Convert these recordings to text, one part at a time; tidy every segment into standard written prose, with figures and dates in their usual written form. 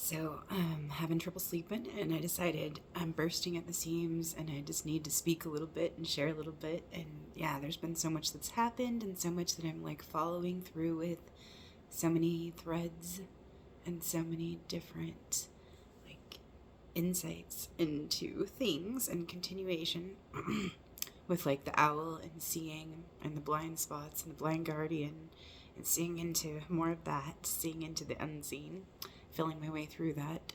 So I'm having trouble sleeping, and I decided I'm bursting at the seams, and I just need to speak a little bit and share a little bit. And yeah, there's been so much that's happened, and so much that I'm like following through with, so many threads, and so many different like insights into things and continuation with like the owl and seeing and the blind spots and the blind guardian and seeing into more of that, seeing into the unseen, feeling my way through that.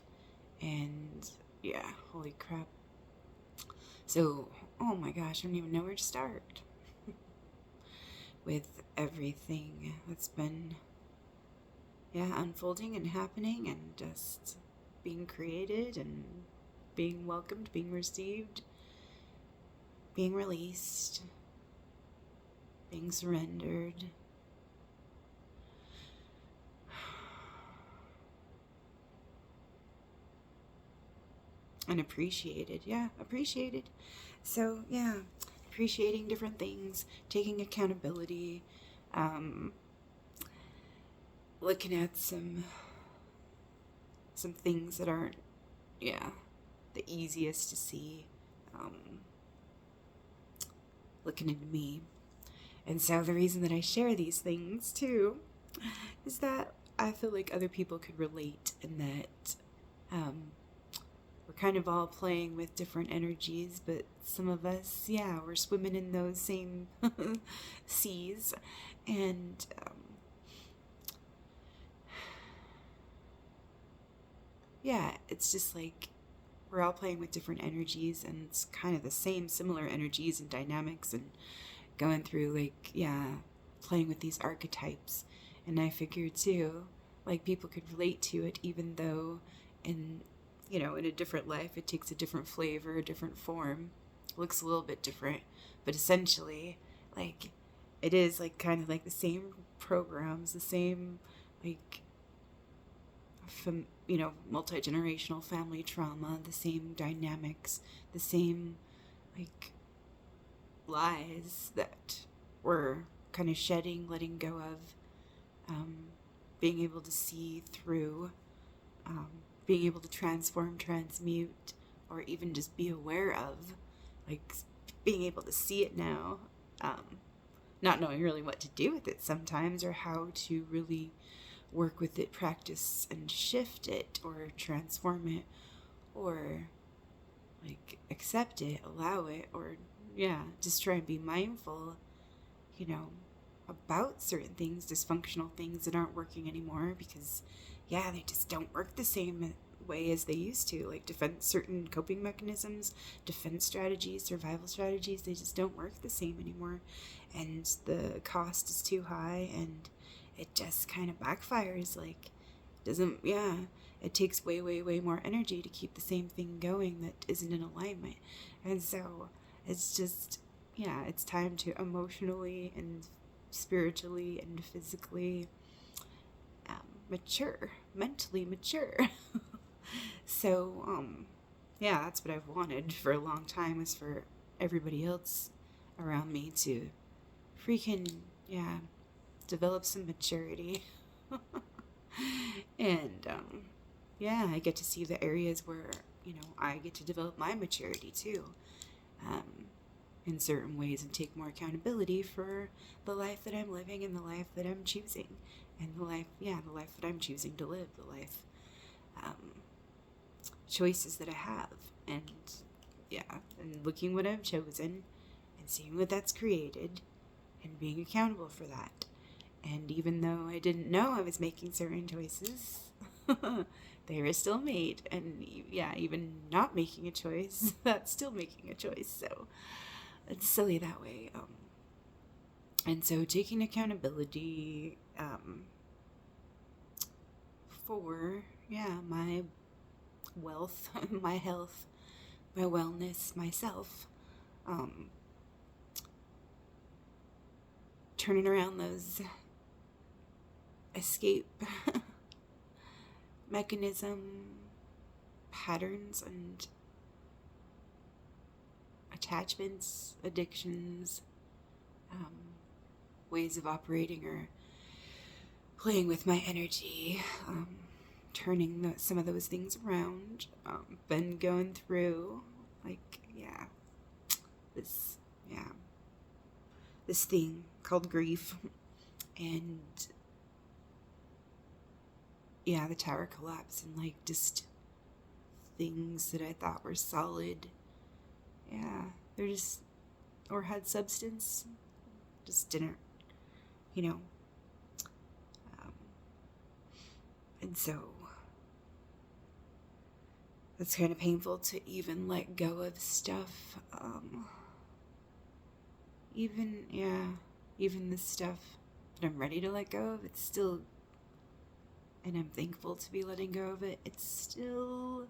And yeah, holy crap. So, oh my gosh, I don't even know where to start with everything that's been, yeah, unfolding and happening and just being created and being welcomed, being received, being released, being surrendered. And appreciated. Yeah, appreciated. So, yeah, appreciating different things, taking accountability, um, looking at some things that aren't, yeah, the easiest to see, um, looking into me. And so the reason that I share these things too is that I feel like other people could relate, and that we're kind of all playing with different energies, but some of us, yeah, we're swimming in those same seas. And yeah, it's just like we're all playing with different energies, and it's kind of the same similar energies and dynamics, and going through like, yeah, playing with these archetypes. And I figured too, like people could relate to it, even though in, you know, in a different life it takes a different flavor, a different form, looks a little bit different, but essentially like it is like kind of like the same programs, the same like you know, multi-generational family trauma, the same dynamics, the same like lies that we're kind of shedding, letting go of, um, being able to see through, um, being able to transform, transmute, or even just be aware of, like being able to see it now, not knowing really what to do with it sometimes, or how to really work with it, practice and shift it, or transform it, or like accept it, allow it, or yeah, just try and be mindful, you know, about certain things, dysfunctional things that aren't working anymore, because yeah, they just don't work the same way as they used to. Like defense, certain coping mechanisms, defense strategies, survival strategies, they just don't work the same anymore, and the cost is too high, and it just kind of backfires. Like, doesn't, yeah, it takes way, way, way more energy to keep the same thing going that isn't in alignment. And so it's just, yeah, it's time to emotionally and spiritually and physically mature, mentally mature. So, yeah, that's what I've wanted for a long time, is for everybody else around me to freaking, yeah, develop some maturity. And, yeah, I get to see the areas where, you know, I get to develop my maturity too, um, in certain ways, and take more accountability for the life that I'm living and the life that I'm choosing, and the life, yeah, the life that I'm choosing to live, the life, choices that I have, and yeah, and looking what I've chosen and seeing what that's created and being accountable for that. And even though I didn't know I was making certain choices, they were still made. And yeah, even not making a choice, that's still making a choice. So it's silly that way. And so taking accountability, for, yeah, my wealth, my health, my wellness, myself, um, turning around those escape mechanism patterns and attachments, addictions, um, ways of operating or playing with my energy, turning some of those things around. Been going through, this, this thing called grief. And, the tower collapse and, just things that I thought were solid. They're just, or had substance, just didn't, and so it's kind of painful to even let go of stuff. Even the stuff that I'm ready to let go of, it's still, and I'm thankful to be letting go of it, it's still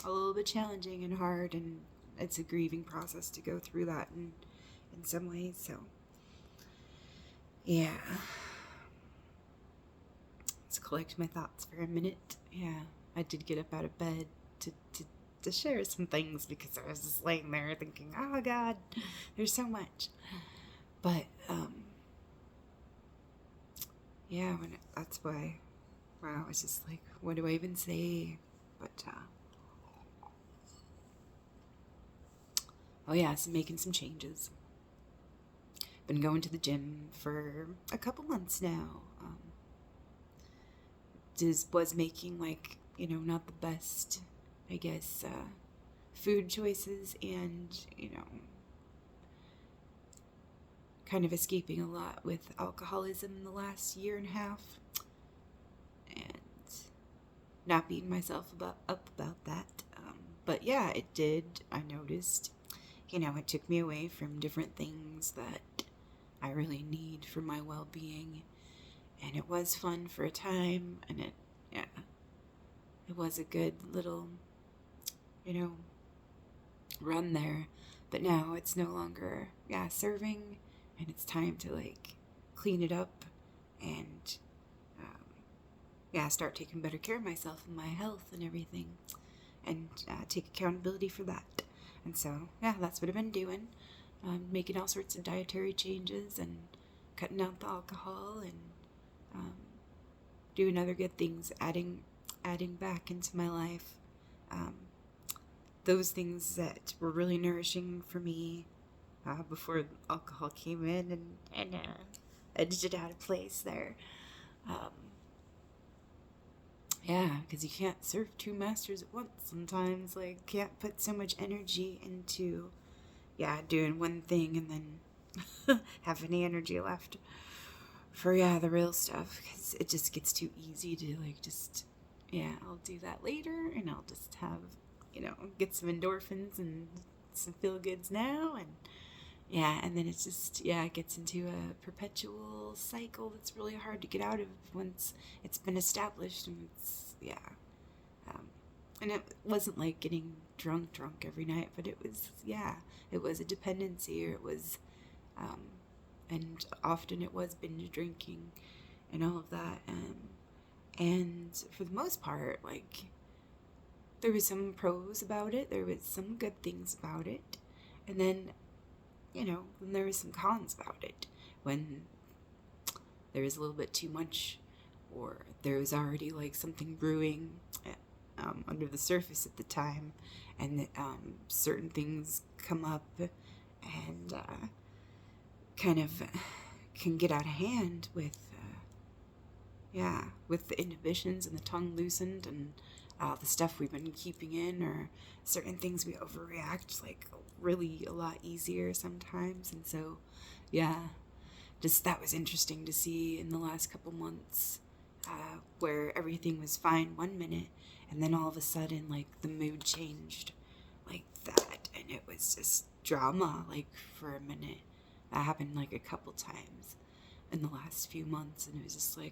a little bit challenging and hard, and it's a grieving process to go through that in some ways. So let's collect my thoughts for a minute. I did get up out of bed to share some things, because I was just laying there thinking, oh God, there's so much. But that's why I was just like, what do I even say? But so making some changes. Been going to the gym for a couple months now. Was making not the best, I guess, food choices, and kind of escaping a lot with alcoholism in the last year and a half, and not beating myself up about that. But it did. I noticed, it took me away from different things that I really need for my well-being. And it was fun for a time, and it was a good little, run there. But now it's no longer, serving, and it's time to, clean it up and, start taking better care of myself and my health and everything, and take accountability for that. And so, that's what I've been doing, making all sorts of dietary changes and cutting out the alcohol and doing other good things, adding back into my life those things that were really nourishing for me before alcohol came in and edged it out of place there. Because you can't serve two masters at once sometimes. Can't put so much energy into doing one thing and then have any energy left for the real stuff, because it just gets too easy to I'll do that later, and I'll just have get some endorphins and some feel goods now, and and then it's just it gets into a perpetual cycle that's really hard to get out of once it's been established. And it's and it wasn't like getting drunk every night, but it was it was a dependency, or it was and often it was binge drinking and all of that. And for the most part, there was some pros about it, there was some good things about it, and then then there was some cons about it, when there was a little bit too much, or there was already something brewing under the surface at the time, and certain things come up and kind of can get out of hand with with the inhibitions and the tongue loosened, and the stuff we've been keeping in, or certain things we overreact really a lot easier sometimes. And so just that was interesting to see in the last couple months, where everything was fine one minute, and then all of a sudden the mood changed like that, and it was just drama for a minute. That happened a couple times in the last few months, and it was just I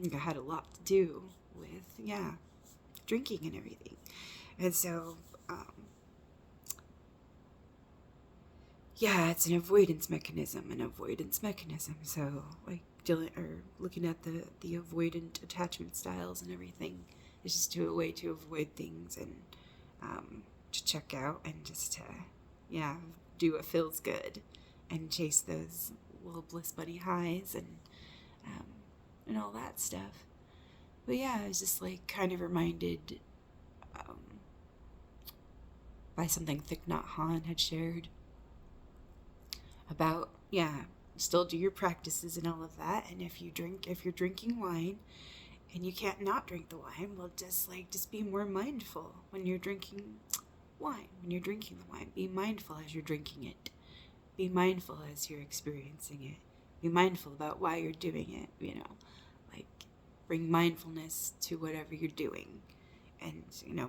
think I had a lot to do with drinking and everything. And so it's an avoidance mechanism. So looking at the avoidant attachment styles and everything is just a way to avoid things, and to check out, and just to do what feels good and chase those little bliss buddy highs, and and all that stuff. But yeah, I was just like kind of reminded by something Thich Nhat Hanh had shared about, still do your practices and all of that. And if you're drinking wine and you can't not drink the wine, well, just be more mindful when you're drinking wine. When you're drinking the wine, be mindful as you're drinking it. Be mindful as you're experiencing it. Be mindful about why you're doing it, like bring mindfulness to whatever you're doing and,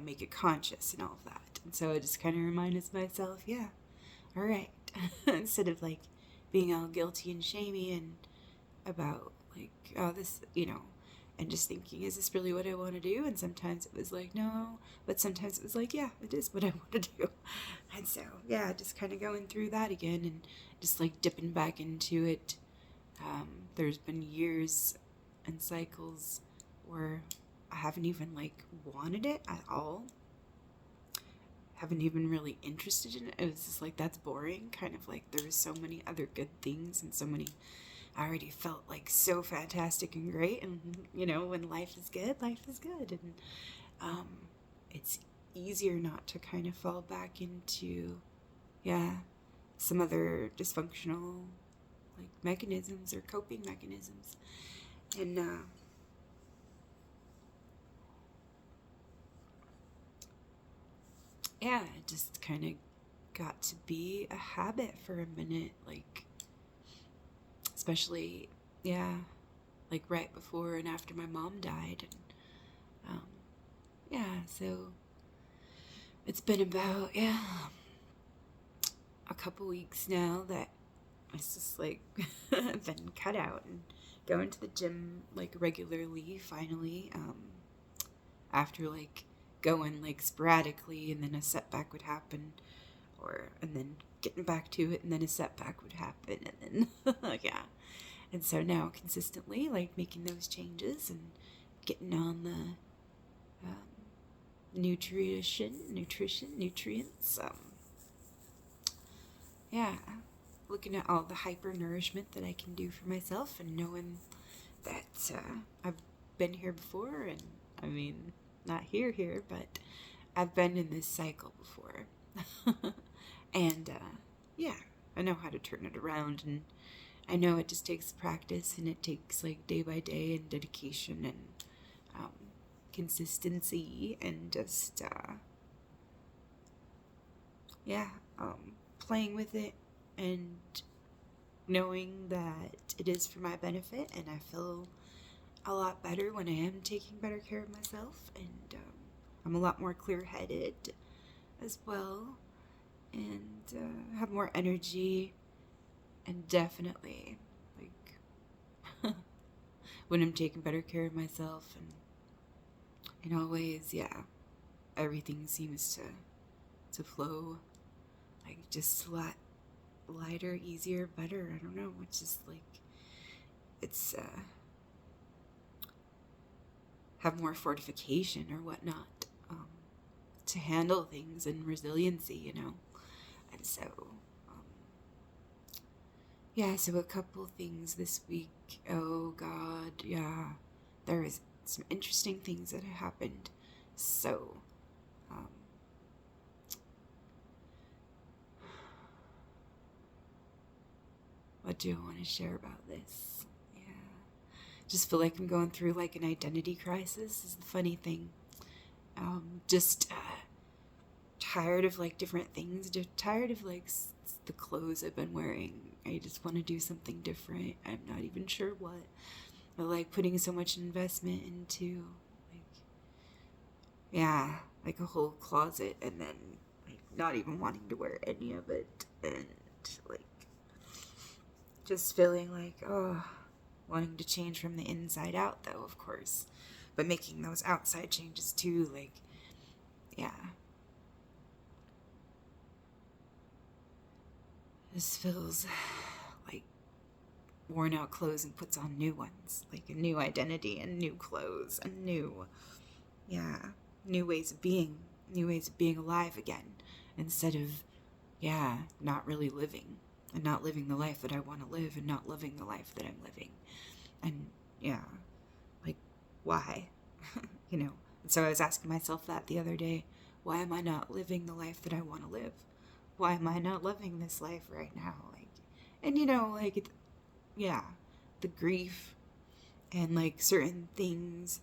make it conscious and all of that. And so I just kind of reminded myself, all right. Instead of like being all guilty and shamey and about like, oh, this, and just thinking, is this really what I want to do? And sometimes it was like, no, but sometimes it was like, yeah, it is what I want to do. And so, just kind of going through that again and just like dipping back into it. There's been years and cycles where I haven't even like wanted it at all. Haven't even really interested in it. It was just like, that's boring. Kind of like there was so many other good things and so many, I already felt like so fantastic and great. And, when life is good, life is good. And it's easier not to kind of fall back into, some other dysfunctional like mechanisms or coping mechanisms. And, it just kind of got to be a habit for a minute, like, especially, like right before and after my mom died. And, so it's been about, a couple weeks now that it's just like been cut out and going to the gym like regularly finally, after like going like sporadically and then a setback would happen, and then getting back to it and then a setback would happen and then and so now consistently like making those changes and getting on the nutrients, looking at all the hyper nourishment that I can do for myself and knowing that I've been here before, and I mean not here, but I've been in this cycle before. And I know how to turn it around, and I know it just takes practice, and it takes like day by day and dedication and consistency and just playing with it and knowing that it is for my benefit. And I feel a lot better when I am taking better care of myself, and I'm a lot more clear-headed as well, and have more energy, and definitely like when I'm taking better care of myself, and in all ways, everything seems to flow like just a lot lighter, easier, better. I don't know, it's just like it's have more fortification or whatnot, to handle things, and resiliency, and so so a couple things this week. Oh God, there is some interesting things that have happened. So what do I want to share about this? Just feel like I'm going through like an identity crisis is the funny thing. Just tired of like different things, tired of like the clothes I've been wearing. I just want to do something different. I'm not even sure what. But like putting so much investment into like a whole closet, and then like not even wanting to wear any of it, and like just feeling like wanting to change from the inside out, though, of course, but making those outside changes too, like this feels like worn out clothes and puts on new ones, like a new identity and new clothes and new ways of being alive again, instead of not really living, and not living the life that I want to live, and not living the life that I'm living. And yeah, like, why? You know? And so I was asking myself that the other day. Why am I not living the life that I want to live? Why am I not living this life right now? Like, and you know, like, yeah, the grief and like certain things,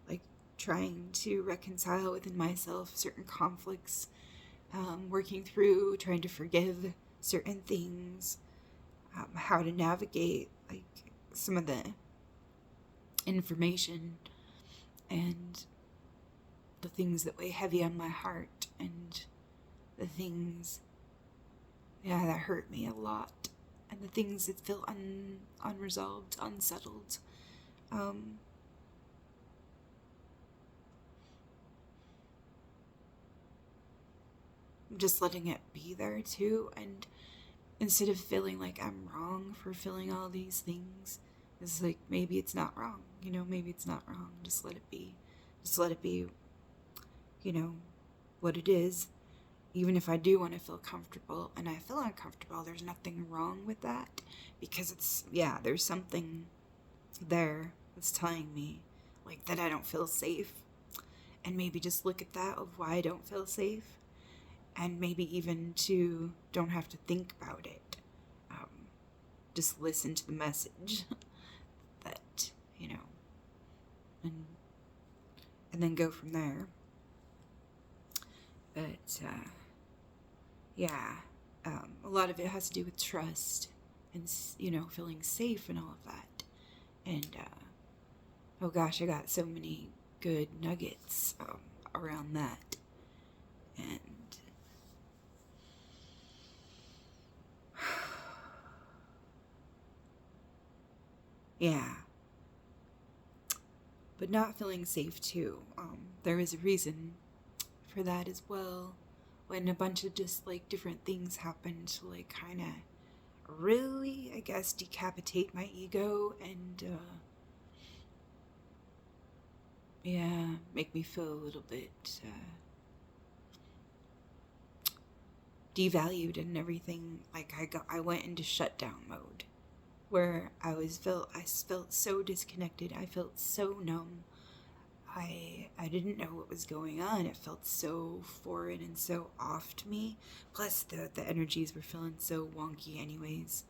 like trying to reconcile within myself certain conflicts, working through, trying to forgive certain things, how to navigate like some of the information and the things that weigh heavy on my heart, and the things, yeah, that hurt me a lot, and the things that feel unresolved, unsettled. Just letting it be there too, and instead of feeling like I'm wrong for feeling all these things, it's like, maybe it's not wrong, you know, maybe it's not wrong. Just let it be. Just let it be, you know, what it is. Even if I do want to feel comfortable and I feel uncomfortable, there's nothing wrong with that, because it's, yeah, there's something there that's telling me like that I don't feel safe. And maybe just look at that of why I don't feel safe, and maybe even to don't have to think about it. Just listen to the message that, you know, and then go from there. But yeah, a lot of it has to do with trust and, you know, feeling safe and all of that. And oh gosh, I got so many good nuggets around that. And yeah, but not feeling safe too. There is a reason for that as well. When a bunch of just like different things happened to like kind of really, I guess, decapitate my ego and yeah, make me feel a little bit devalued and everything. Like I went into shutdown mode, where I felt so disconnected. I felt so numb. I didn't know what was going on. It felt so foreign and so off to me. Plus the energies were feeling so wonky anyways.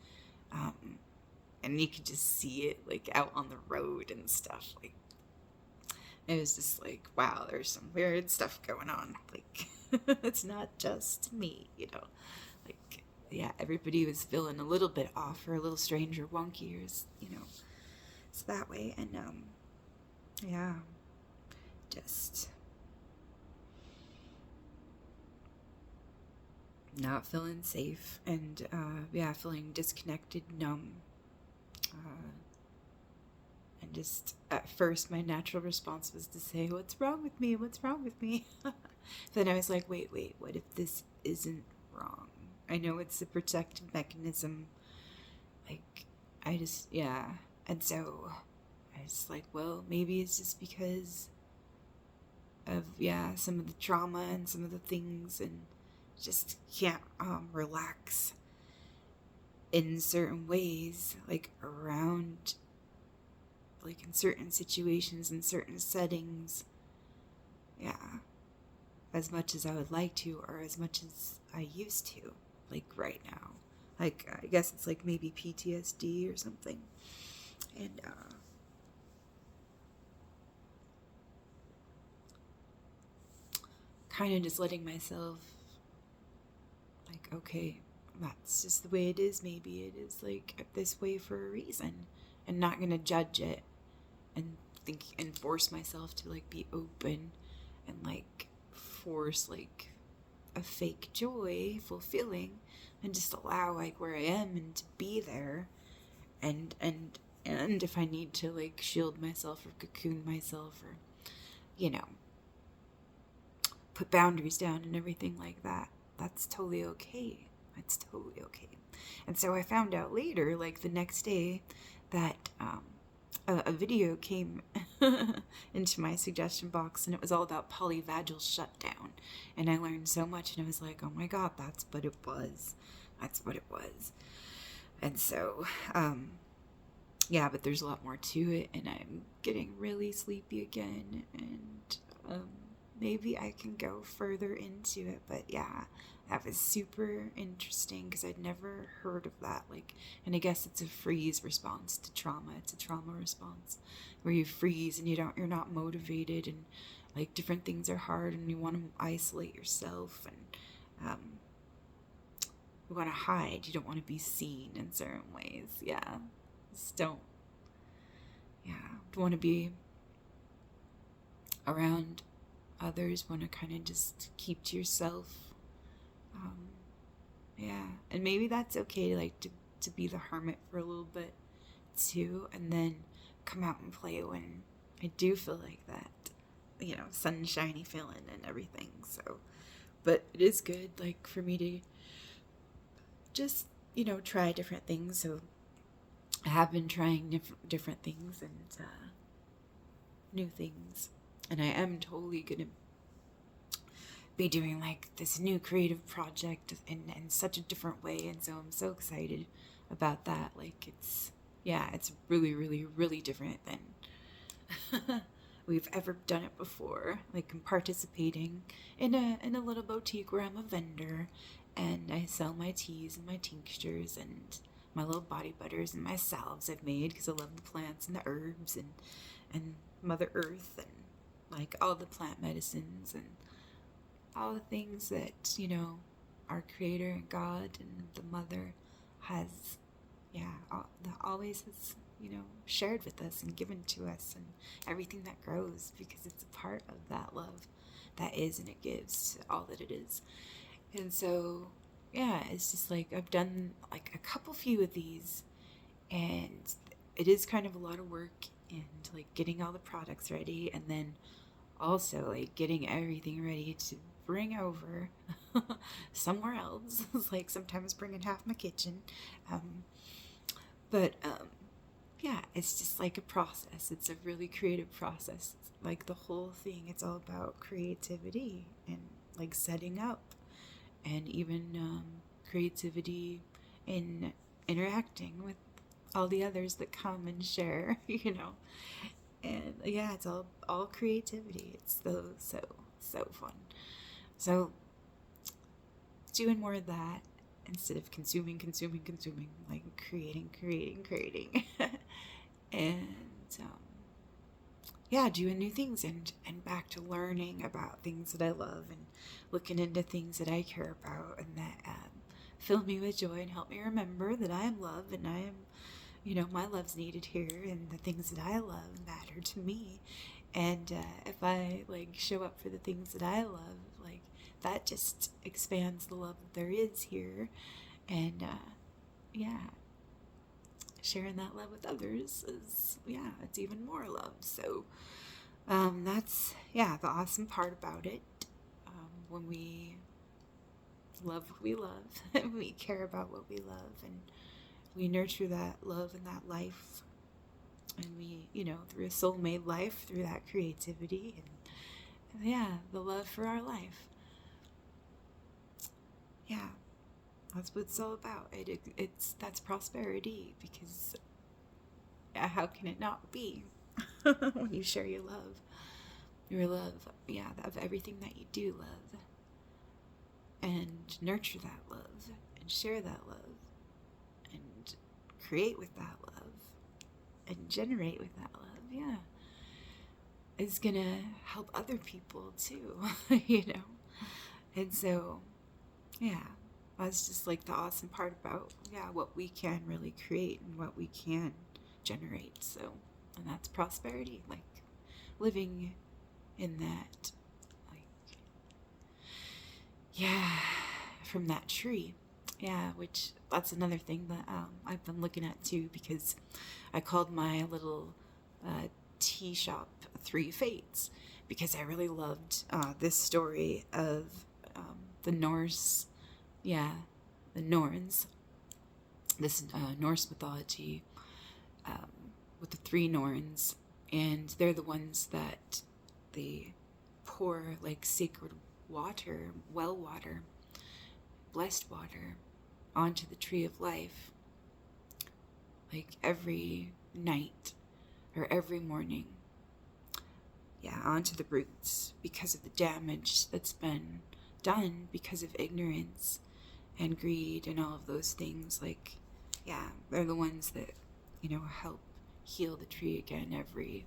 And you could just see it like out on the road and stuff. Like, it was just like, wow, there's some weird stuff going on. Like, it's not just me, you know. Like, yeah, everybody was feeling a little bit off or a little strange or wonky, or, you know, it's that way. And yeah, just not feeling safe, and yeah, feeling disconnected, numb, and just at first my natural response was to say, what's wrong with me, what's wrong with me? Then I was like, wait, what if this isn't wrong? I know it's a protective mechanism, like, yeah. And so I was like, well, maybe it's just because of, yeah, some of the trauma and some of the things, and just can't relax in certain ways, like around, like in certain situations, in certain settings, yeah, as much as I would like to, or as much as I used to, like right now. Like, I guess it's like maybe PTSD or something. And kind of just letting myself, like, okay, that's just the way it is. Maybe it is like this way for a reason, and not gonna judge it and think and force myself to like be open and like force like a fake joy, fulfilling, and just allow like where I am and to be there, and if I need to like shield myself or cocoon myself, or, you know, put boundaries down and everything like that, that's totally okay. It's totally okay. And so I found out later, like the next day, that a video came into my suggestion box, and it was all about polyvagal shutdown. And I learned so much, and I was like, oh my God, that's what it was. That's what it was. And so, yeah, but there's a lot more to it, and I'm getting really sleepy again, and maybe I can go further into it. But yeah, that was super interesting because I'd never heard of that. Like, and I guess it's a freeze response to trauma. It's a trauma response where you freeze and you're not motivated, and like different things are hard, and you want to isolate yourself, and you want to hide. You don't want to be seen in certain ways. Yeah, just don't. Yeah, don't want to be around others. Want to kind of just keep to yourself. Yeah, and maybe that's okay, like to be the hermit for a little bit too, and then come out and play when I do feel like that, sunshiny feeling and everything. So, but it is good, like, for me to just try different things. So I have been trying different things and new things, and I am totally gonna be doing like this new creative project in such a different way, and so I'm so excited about that. Like, it's really, really, really different than we've ever done it before. Like, I'm participating in a little boutique where I'm a vendor, and I sell my teas and my tinctures and my little body butters and my salves I've made because I love the plants and the herbs and Mother Earth, and like all the plant medicines and all the things that our Creator and God and the Mother has always has shared with us and given to us, and everything that grows, because it's a part of that love that is, and it gives all that it is. And so yeah, it's just like I've done like a few of these, and it is kind of a lot of work, and like getting all the products ready, and then also like getting everything ready to bring over somewhere else. It's like sometimes bringing half my kitchen. But yeah, it's just like a process. It's a really creative process. It's like the whole thing, it's all about creativity and like setting up, and even creativity in interacting with all the others that come and share, And yeah, it's all creativity. It's so fun. So doing more of that instead of consuming, like creating. And yeah, doing new things, and back to learning about things that I love, and looking into things that I care about, and that fill me with joy and help me remember that I am love, and I am, my love's needed here, and the things that I love matter to me. And if I like show up for the things that I love, like, that just expands the love that there is here. And yeah, sharing that love with others is, it's even more love. So that's the awesome part about it. When we love what we love and we care about what we love, and we nurture that love and that life, and we through a soul-made life, through that creativity, and the love for our life. Yeah, that's what it's all about. That's prosperity, because how can it not be? When you share your love of everything that you do love, and nurture that love, and share that love, and create with that love, and generate with that love, is gonna help other people too. And so that's just like the awesome part about what we can really create and what we can generate. So, and that's prosperity, like living in that, like, from that tree. Which that's another thing that I've been looking at too, because I called my little tea shop Three Fates, because I really loved this story of the Norse, the Norns, this Norse mythology with the three Norns, and they're the ones that they pour like sacred water, well water, blessed water, onto the tree of life, like every night or every morning. Yeah, onto the roots because of the damage that's been done because of ignorance and greed and all of those things. Like, yeah, they're the ones that, help heal the tree again every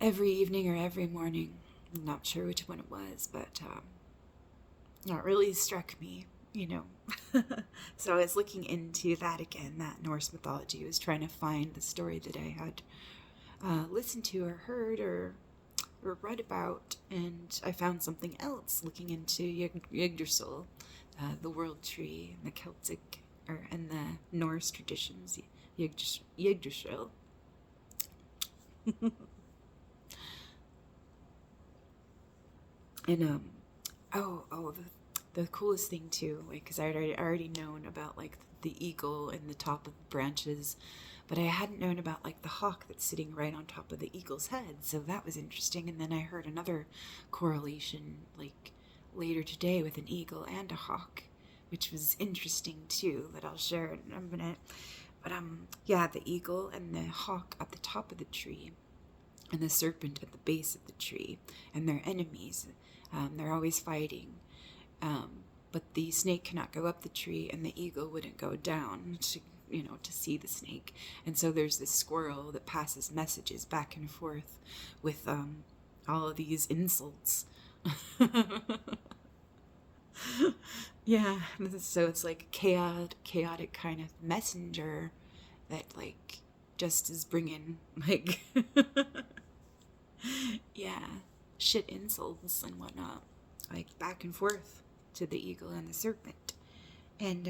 evening or every morning. I'm not sure which one it was, but it really struck me, So I was looking into that again, that Norse mythology. I was trying to find the story that I had listened to or heard or read about, and I found something else looking into Yggdrasil, the world tree, and the Celtic and the Norse traditions. Yggdrasil. And the coolest thing too, like, because I already known about like the eagle in the top of the branches, but I hadn't known about like the hawk that's sitting right on top of the eagle's head. So that was interesting. And then I heard another correlation like later today with an eagle and a hawk, which was interesting too, that I'll share in a minute. But yeah, the eagle and the hawk at the top of the tree, and the serpent at the base of the tree, and they're enemies. They're always fighting. But the snake cannot go up the tree, and the eagle wouldn't go down to see the snake. And so there's this squirrel that passes messages back and forth with all of these insults. Yeah, so it's like a chaotic kind of messenger that like just is bringing like yeah, shit insults and whatnot, like back and forth to the eagle and the serpent. And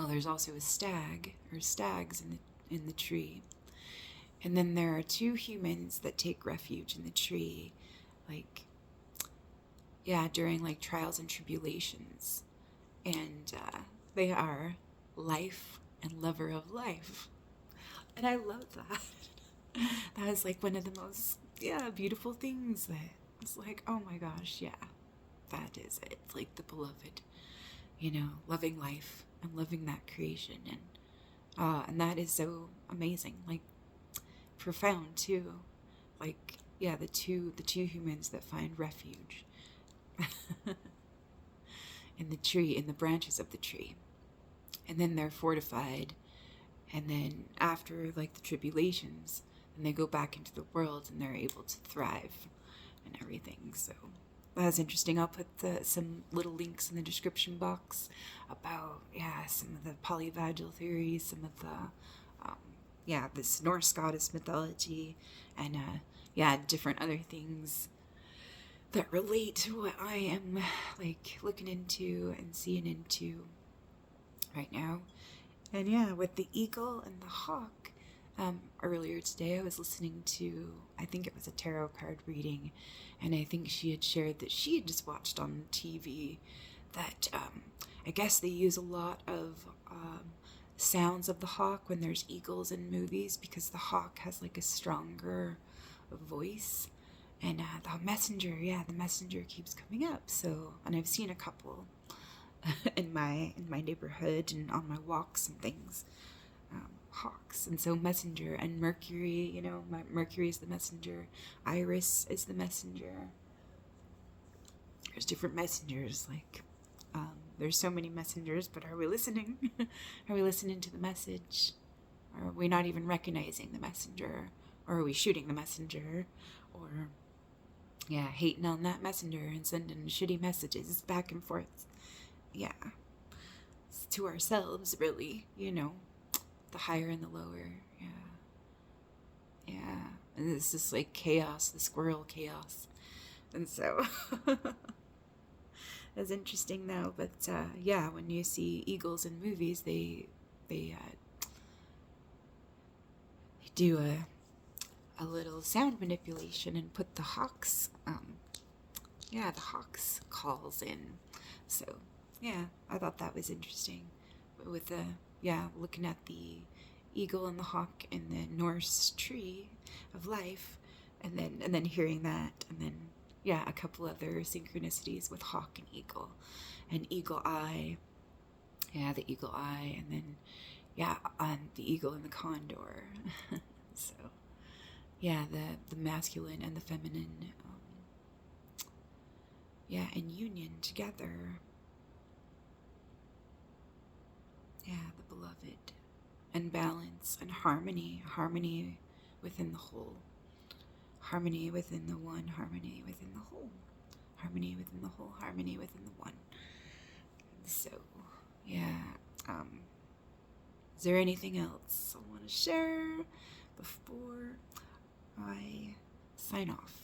there's also a stag or stags in the tree. And then there are two humans that take refuge in the tree, like, yeah, during like trials and tribulations. And they are life and lover of life. And I love that. That is like one of the most, beautiful things that it's like, oh my gosh, yeah, that is it. It's like the beloved, loving life and loving that creation. And that is so amazing, like profound too. Like, yeah, the two humans that find refuge in the tree, in the branches of the tree. And then they're fortified. And then after like the tribulations, and they go back into the world and they're able to thrive and everything. So that's interesting. I'll put some little links in the description box about, some of the polyvagal theories, some of the, this Norse goddess mythology, and, different other things that relate to what I am, like, looking into and seeing into right now. And with the eagle and the hawk, earlier today I was listening to, I think it was a tarot card reading, and I think she had shared that she had just watched on TV that I guess they use a lot of sounds of the hawk when there's eagles in movies, because the hawk has like a stronger voice. And the messenger keeps coming up. So, and I've seen a couple in my neighborhood and on my walks and things, hawks. And so messenger and Mercury, Mercury is the messenger, Iris is the messenger. There's different messengers, like there's so many messengers, but are we listening? Are we listening to the message? Or are we not even recognizing the messenger? Or are we shooting the messenger? Or hating on that messenger and sending shitty messages back and forth. Yeah, it's to ourselves, really, the higher and the lower. Yeah, and it's just like chaos, the squirrel chaos. And so it's interesting though. But when you see eagles in movies, they do a little sound manipulation and put the hawks the hawks calls in. So I thought that was interesting. But with the looking at the eagle and the hawk in the Norse tree of life, and then hearing that, and then a couple other synchronicities with hawk and eagle eye, the eagle eye, and then the eagle and the condor. So, yeah, the masculine and the feminine, in union together. Yeah, the beloved, and balance and harmony within the whole, harmony within the one, harmony within the whole, harmony within the whole, harmony within the one. So, yeah, is there anything else I want to share before I sign off?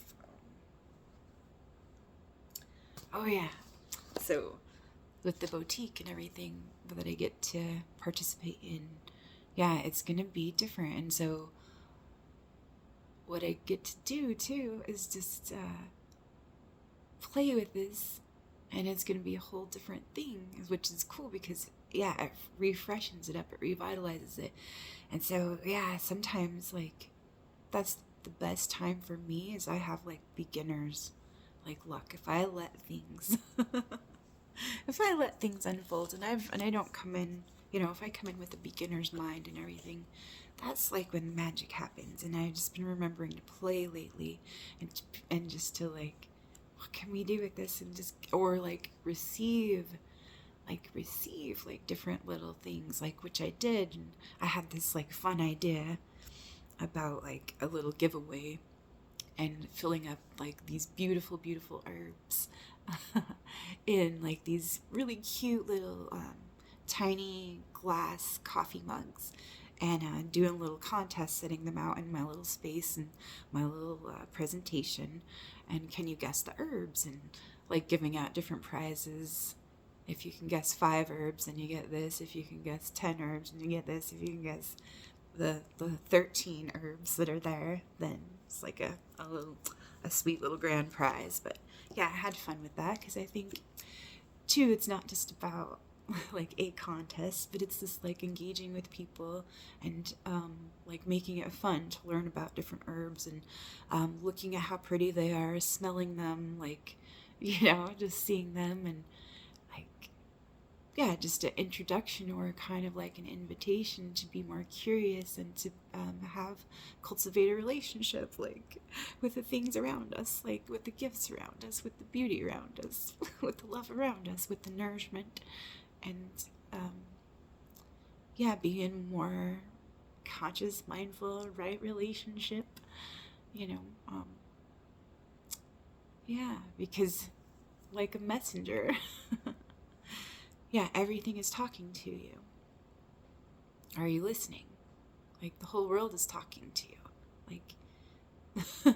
Oh yeah, so with the boutique and everything that I get to participate in, it's gonna be different. And so what I get to do too is just play with this, and it's gonna be a whole different thing, which is cool because it refreshes it up, it revitalizes it. And so sometimes like that's the best time for me is I have like beginners like luck. If I let things unfold, and I don't come in, if I come in with a beginner's mind and everything, that's like when magic happens. And I've just been remembering to play lately, and just to like, what can we do with this, and just, or like receive like different little things, like, which I did. And I had this like fun idea about like a little giveaway and filling up like these beautiful herbs in like these really cute little tiny glass coffee mugs, and doing a little contest, setting them out in my little space and my little presentation. And can you guess the herbs, and like giving out different prizes. If you can guess 5 herbs, then you get this. If you can guess 10 herbs, then you get this. If you can guess the 13 herbs that are there, then it's like a sweet little grand prize. But I had fun with that, because I think too, it's not just about like a contest, but it's just like engaging with people, and like making it fun to learn about different herbs, and looking at how pretty they are, smelling them, like, just seeing them, and like, just an introduction, or kind of like an invitation to be more curious, and to cultivate a relationship, like, with the things around us, like with the gifts around us, with the beauty around us, with the love around us, with the nourishment, and being more conscious, mindful, right relationship, because like a messenger, everything is talking to you. Are you listening? Like, the whole world is talking to you. Like,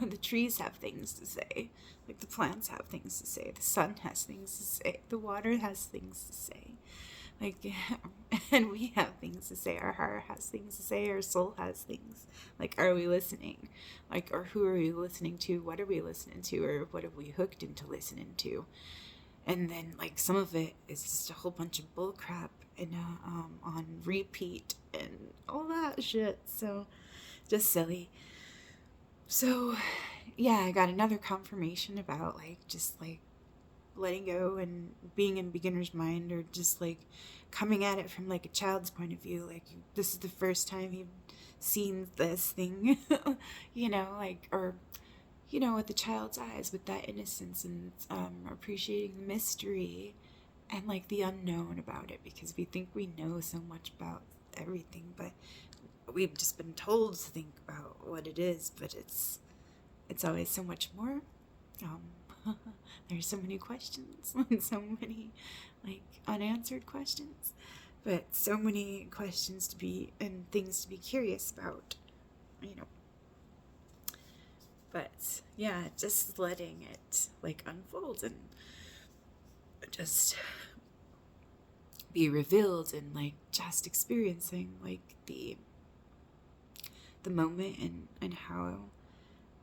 the trees have things to say. Like, the plants have things to say. The sun has things to say. The water has things to say. Like, and we have things to say. Our heart has things to say. Our soul has things. Like, are we listening? Like, or who are we listening to? What are we listening to? Or what have we hooked into listening to? And then, like, some of it is just a whole bunch of bull crap, and on repeat and all that shit. So, just silly. So, I got another confirmation about, like, just, like, letting go and being in beginner's mind, or just, like, coming at it from, like, a child's point of view. Like, this is the first time you've seen this thing, like, or... with the child's eyes, with that innocence, and appreciating the mystery and like the unknown about it, because we think we know so much about everything, but we've just been told to think about what it is, but it's always so much more. There's so many questions and so many like unanswered questions, but so many questions to be, and things to be curious about, But just letting it like unfold and just be revealed, and like just experiencing like the moment, and how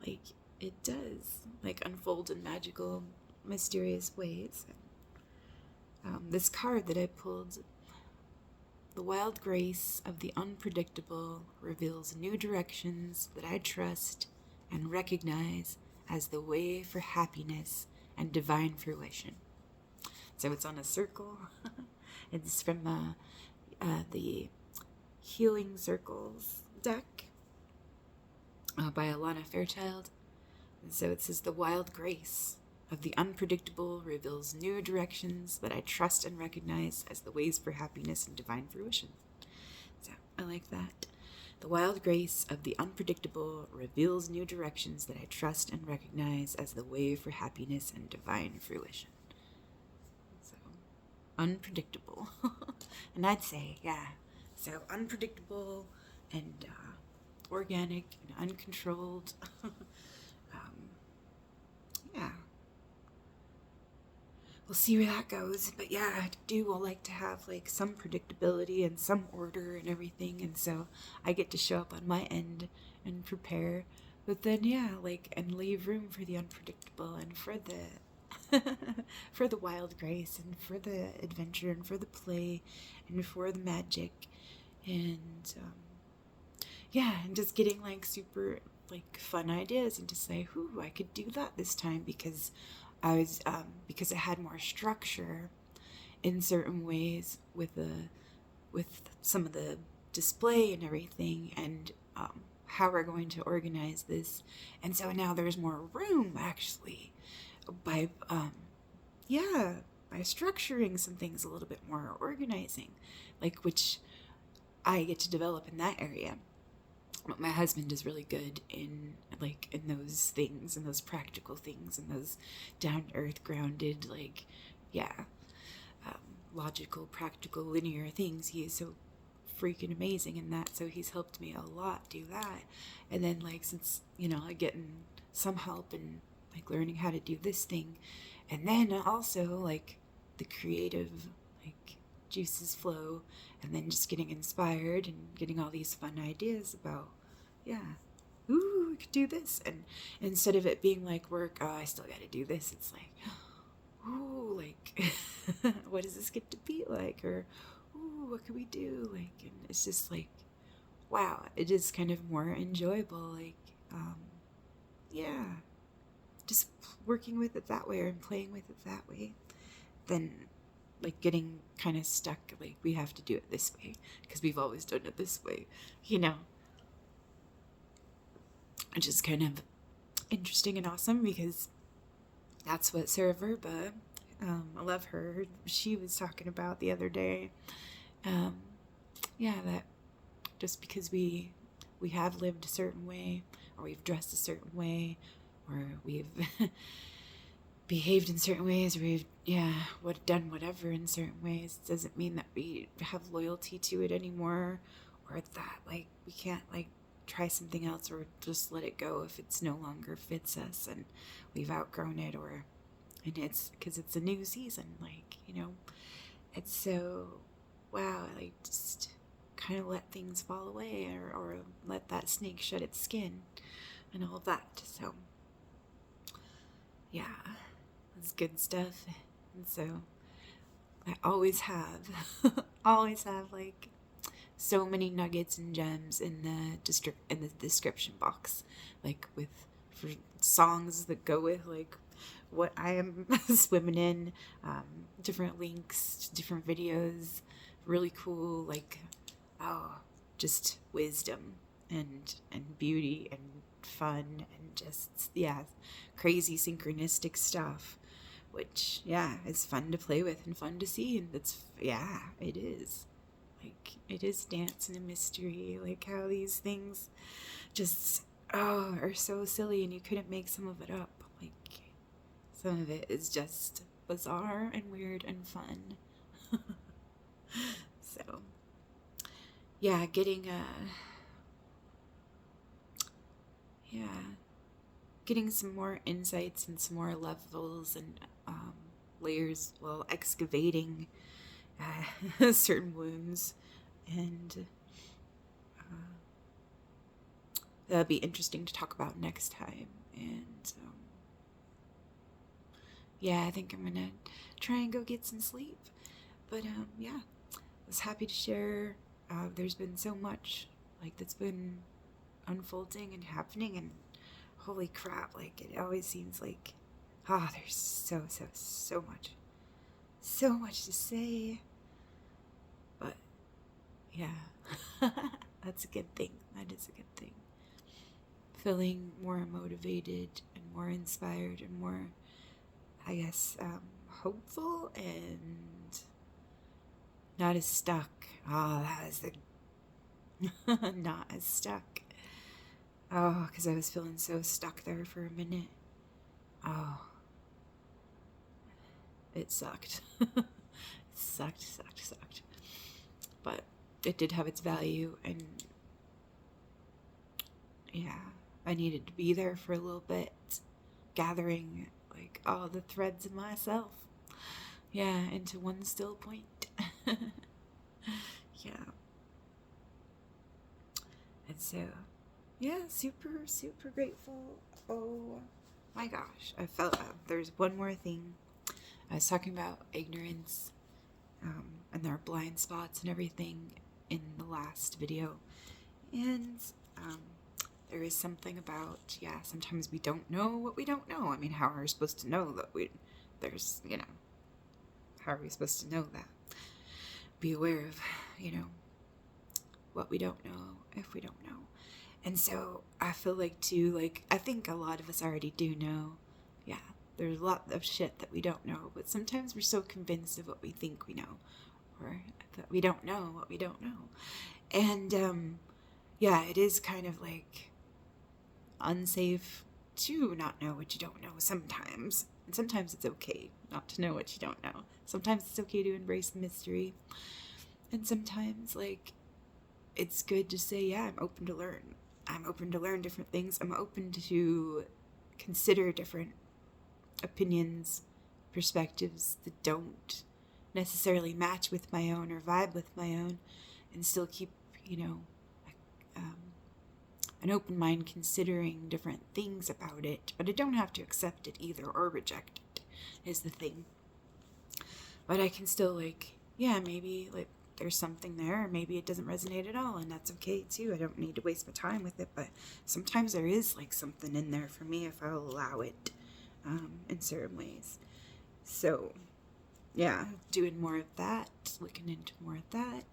like it does like unfold in magical, mysterious ways. This card that I pulled, the wild grace of the unpredictable reveals new directions that I trust and recognize as the way for happiness and divine fruition. So it's on a circle. It's from the Healing Circles deck by Alana Fairchild. And so it says, the wild grace of the unpredictable reveals new directions that I trust and recognize as the ways for happiness and divine fruition. So I like that. The wild grace of the unpredictable reveals new directions that I trust and recognize as the way for happiness and divine fruition. So, unpredictable. And I'd say, yeah. So, unpredictable and organic and uncontrolled. Yeah. We'll see where that goes. But yeah, I do like to have like some predictability and some order and everything. And so I get to show up on my end and prepare. But then yeah, like, and leave room for the unpredictable and for the for the wild grace and for the adventure and for the play and for the magic. And yeah, and just getting like super like fun ideas and to say, "Ooh, I could do that this time," because I was because it had more structure in certain ways with some of the display and everything, and how we're going to organize this. And so now there's more room actually by by structuring some things a little bit more, organizing, like, which I get to develop in that area. But my husband is really good in those things, and those practical things, and those down to earth, grounded, like, logical, practical, linear things. He is so freaking amazing in that. So he's helped me a lot do that. And then like, since like getting some help and like learning how to do this thing, and then also like the creative like juices flow, and then just getting inspired and getting all these fun ideas about, ooh, we could do this. And instead of it being like work, oh, I still got to do this, it's like, ooh, like, what does this get to be like? Or, ooh, what could we do? Like, and it's just like, wow, it is kind of more enjoyable. Like, just working with it that way, or playing with it that way, than like getting kind of stuck, like we have to do it this way because we've always done it this way, which is kind of interesting and awesome, because that's what Sarah Verba, I love her, she was talking about the other day. That just because we have lived a certain way, or we've dressed a certain way, or we've behaved in certain ways, or we've done whatever in certain ways, doesn't mean that we have loyalty to it anymore, or that like we can't like try something else, or just let it go if it's no longer fits us and we've outgrown it, and it's because it's a new season, like, it's so, wow, like, just kind of let things fall away, or let that snake shed its skin and all of that. So it's good stuff. And so I always have like so many nuggets and gems in the description box, like for songs that go with like what I am swimming in, different links to different videos, really cool, like, just wisdom and beauty and fun, and just crazy synchronistic stuff, which is fun to play with and fun to see. And it is like, it is dance and a mystery, like how these things just are so silly, and you couldn't make some of it up. Like, some of it is just bizarre and weird and fun. So getting some more insights and some more levels and layers while excavating certain wounds, and that'll be interesting to talk about next time. And I think I'm gonna try and go get some sleep, but I was happy to share. There's been so much like that's been unfolding and happening, and holy crap, like, it always seems like there's so much to say. But yeah, that's a good thing. That is a good thing. Feeling more motivated and more inspired and more, I guess, hopeful and not as stuck. Oh, that was the not as stuck. Oh, because I was feeling so stuck there for a minute. Oh, it sucked. It sucked. But it did have its value, and yeah, I needed to be there for a little bit, gathering like all the threads of myself, yeah, into one still point. Yeah. And so, yeah, super grateful. Oh my gosh, I felt there's one more thing. I was talking about ignorance, and their blind spots and everything in the last video. And there is something about, yeah, sometimes we don't know what we don't know. I mean, how are we supposed to know that there's, how are we supposed to know that? Be aware of, what we don't know if we don't know. And so I feel like too, I think a lot of us already do know. Yeah, there's a lot of shit that we don't know, but sometimes we're so convinced of what we think we know, or that we don't know what we don't know. And yeah, it is kind of unsafe to not know what you don't know sometimes. And sometimes it's okay not to know what you don't know. Sometimes it's okay to embrace the mystery. And sometimes, it's good to say, yeah, I'm open to learn. I'm open to learn different things. I'm open to consider different opinions, perspectives that don't necessarily match with my own or vibe with my own, and still keep, an open mind considering different things about it. But I don't have to accept it either or reject it, is the thing. But I can still, maybe, there's something there, or maybe it doesn't resonate at all, and that's okay too. I don't need to waste my time with it, but sometimes there is something in there for me if I'll allow it, in certain ways. So yeah, doing more of that, looking into more of that,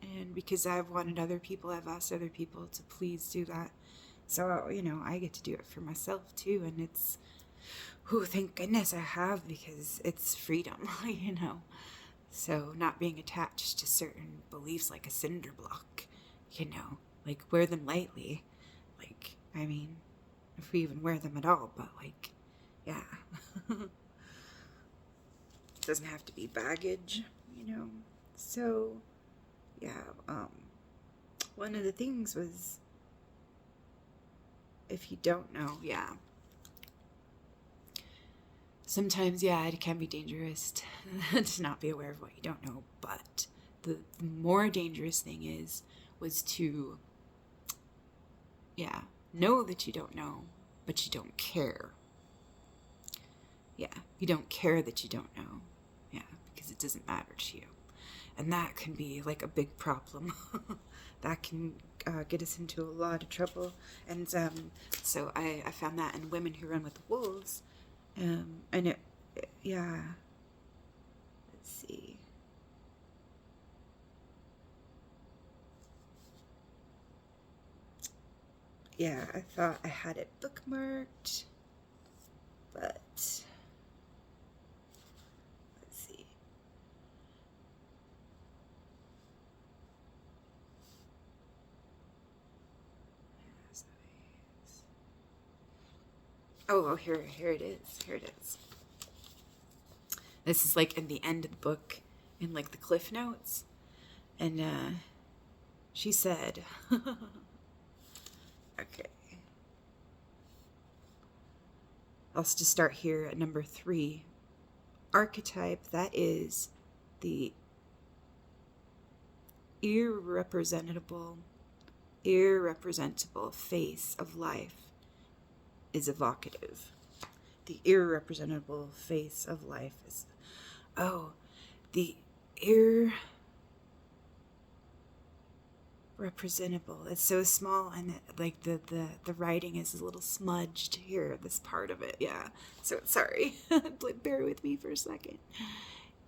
and because I've asked other people to please do that, so I get to do it for myself too, and it's, thank goodness I have, because it's freedom. So not being attached to certain beliefs like a cinder block, wear them lightly. I mean, if we even wear them at all, but yeah. It doesn't have to be baggage, So, yeah, one of the things was, if you don't know, yeah. Sometimes, yeah, it can be dangerous to not be aware of what you don't know, but the more dangerous thing was to, yeah, know that you don't know, but you don't care. Yeah, you don't care that you don't know. Yeah, because it doesn't matter to you. And that can be a big problem. That can get us into a lot of trouble. And so I found that in Women Who Run with the Wolves. And it, yeah, let's see. Yeah, I thought I had it bookmarked, but let's see. Oh, here it is. Here it is. This is in the end of the book, in the cliff notes, and she said, okay, I'll just start here at number 3. Archetype, that is the irrepresentable face of life, is evocative. The irrepresentable face of life is, the irrepresentable. It's so small, and the writing is a little smudged here, this part of it, yeah. So sorry, bear with me for a second.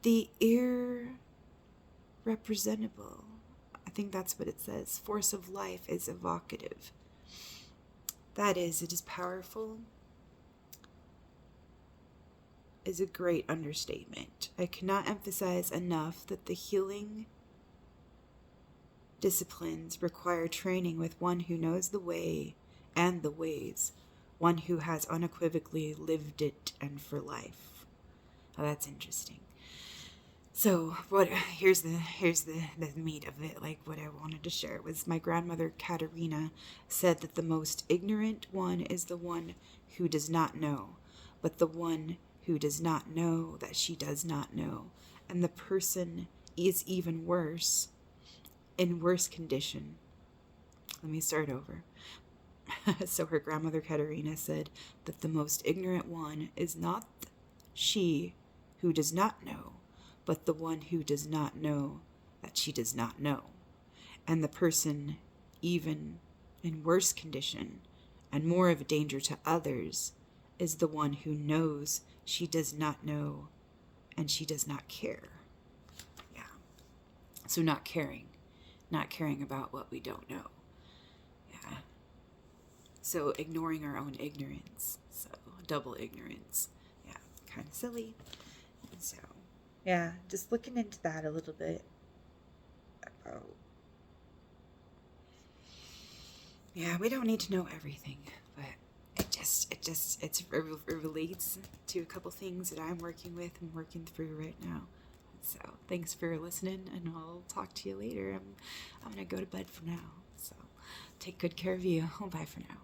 The irrepresentable. I think that's what it says. Force of life is evocative. That is, it is powerful, is a great understatement. I cannot emphasize enough that the healing disciplines require training with one who knows the way and the ways, one who has unequivocally lived it and for life. Oh, that's interesting. So here's the meat of it. Like, what I wanted to share was my grandmother Katerina said that the most ignorant one is the one who does not know, but the one who does not know that she does not know. And the person is even worse, in worse condition. Let me start over. So her grandmother Katerina said that the most ignorant one is not she who does not know, but the one who does not know that she does not know. And the person even in worse condition and more of a danger to others is the one who knows she does not know and she does not care. Yeah. So not caring about what we don't know. Yeah. So ignoring our own ignorance. So double ignorance. Yeah, kind of silly. So yeah, just looking into that a little bit about, yeah, we don't need to know everything, but it relates to a couple things that I'm working with and working through right now. So thanks for listening, and I'll talk to you later. I'm gonna go to bed for now, so take good care of you. Bye for now.